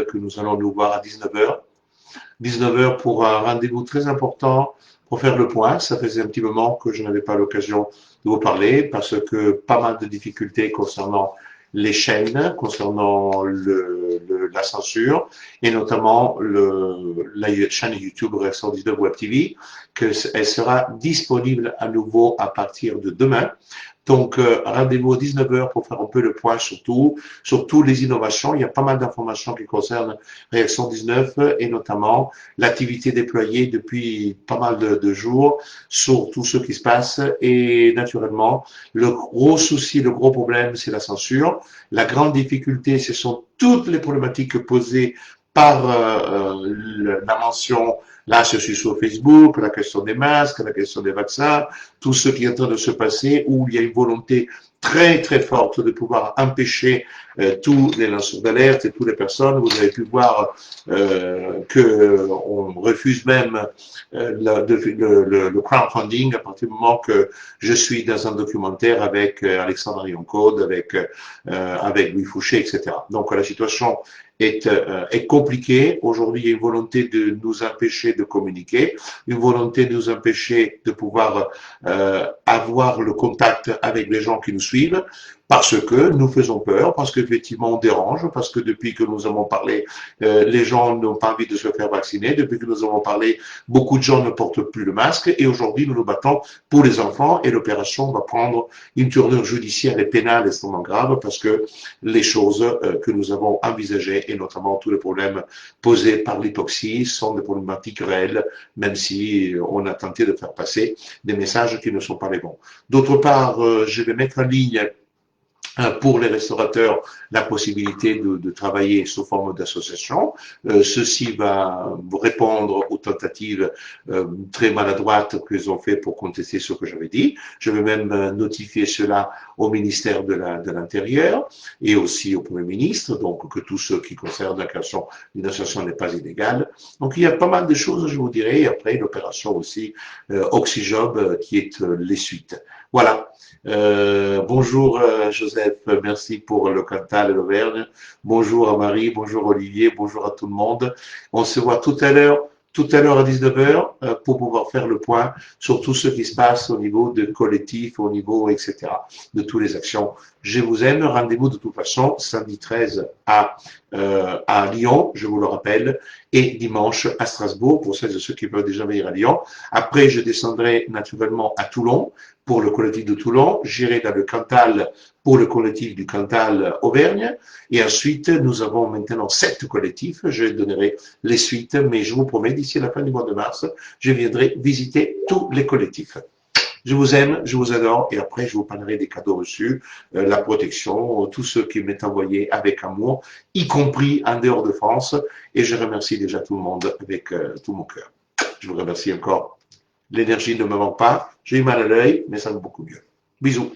que nous allons nous voir à 19h. 19h pour un rendez-vous très important pour faire le point. Ça faisait un petit moment que je n'avais pas l'occasion de vous parler parce que pas mal de difficultés concernant les chaînes, concernant la censure et notamment la chaîne YouTube Réaction 19 Web TV, qu'elle sera disponible à nouveau à partir de demain. Donc, rendez-vous à 19h pour faire un peu le point sur tout, sur toutes les innovations. Il y a pas mal d'informations qui concernent Réaction 19 et notamment l'activité déployée depuis pas mal de jours sur tout ce qui se passe. Et naturellement, le gros souci, le gros problème, c'est la censure. La grande difficulté, ce sont toutes les problématiques posées par la mention, là je suis sur Facebook, la question des masques, la question des vaccins, tout ce qui est en train de se passer, où il y a une volonté très très forte de pouvoir empêcher tous les lanceurs d'alerte et toutes les personnes. Vous avez pu voir qu'on refuse même le crowdfunding à partir du moment que je suis dans un documentaire avec Alexandre Yoncode, avec Louis Fouché, etc. Donc la situation est compliquée. Aujourd'hui, il y a une volonté de nous empêcher de communiquer, une volonté de nous empêcher de pouvoir avoir le contact avec les gens qui nous suivent, parce que nous faisons peur, parce qu'effectivement on dérange, parce que depuis que nous avons parlé, les gens n'ont pas envie de se faire vacciner, depuis que nous avons parlé, beaucoup de gens ne portent plus le masque, et aujourd'hui nous nous battons pour les enfants, et l'opération va prendre une tournure judiciaire et pénale extrêmement grave, parce que les choses que nous avons envisagées, et notamment tous les problèmes posés par l'hypoxie, sont des problématiques réelles, même si on a tenté de faire passer des messages qui ne sont pas les bons. D'autre part, je vais mettre en ligne pour les restaurateurs la possibilité de travailler sous forme d'association. Ceci va répondre aux tentatives très maladroites qu'ils ont fait pour contester ce que j'avais dit. Je vais même notifier cela au ministère de l'Intérieur et aussi au Premier ministre, donc que tout ce qui concerne la création d'une association n'est pas illégal. Donc il y a pas mal de choses, je vous dirais, et après l'opération aussi Oxyjob qui est les suites. Voilà. Bonjour Joseph, merci pour le Cantal et l'Auvergne. Bonjour à Marie, bonjour Olivier, bonjour à tout le monde. On se voit tout à l'heure à 19h pour pouvoir faire le point sur tout ce qui se passe au niveau de collectif, au niveau, etc., de toutes les actions. Je vous aime. Rendez-vous de toute façon samedi 13 à Lyon, je vous le rappelle, et dimanche à Strasbourg pour celles et ceux qui peuvent déjà venir à Lyon. Après, je descendrai naturellement à Toulon pour le collectif de Toulon. J'irai dans le Cantal pour le collectif du Cantal Auvergne. Et ensuite, nous avons maintenant 7 collectifs. Je donnerai les suites, mais je vous promets, d'ici la fin du mois de mars, je viendrai visiter tous les collectifs. Je vous aime, je vous adore, et après je vous parlerai des cadeaux reçus, la protection, tout ce qui m'est envoyé avec amour, y compris en dehors de France, et je remercie déjà tout le monde avec tout mon cœur. Je vous remercie encore. L'énergie ne me manque pas, j'ai eu mal à l'œil, mais ça va beaucoup mieux. Bisous.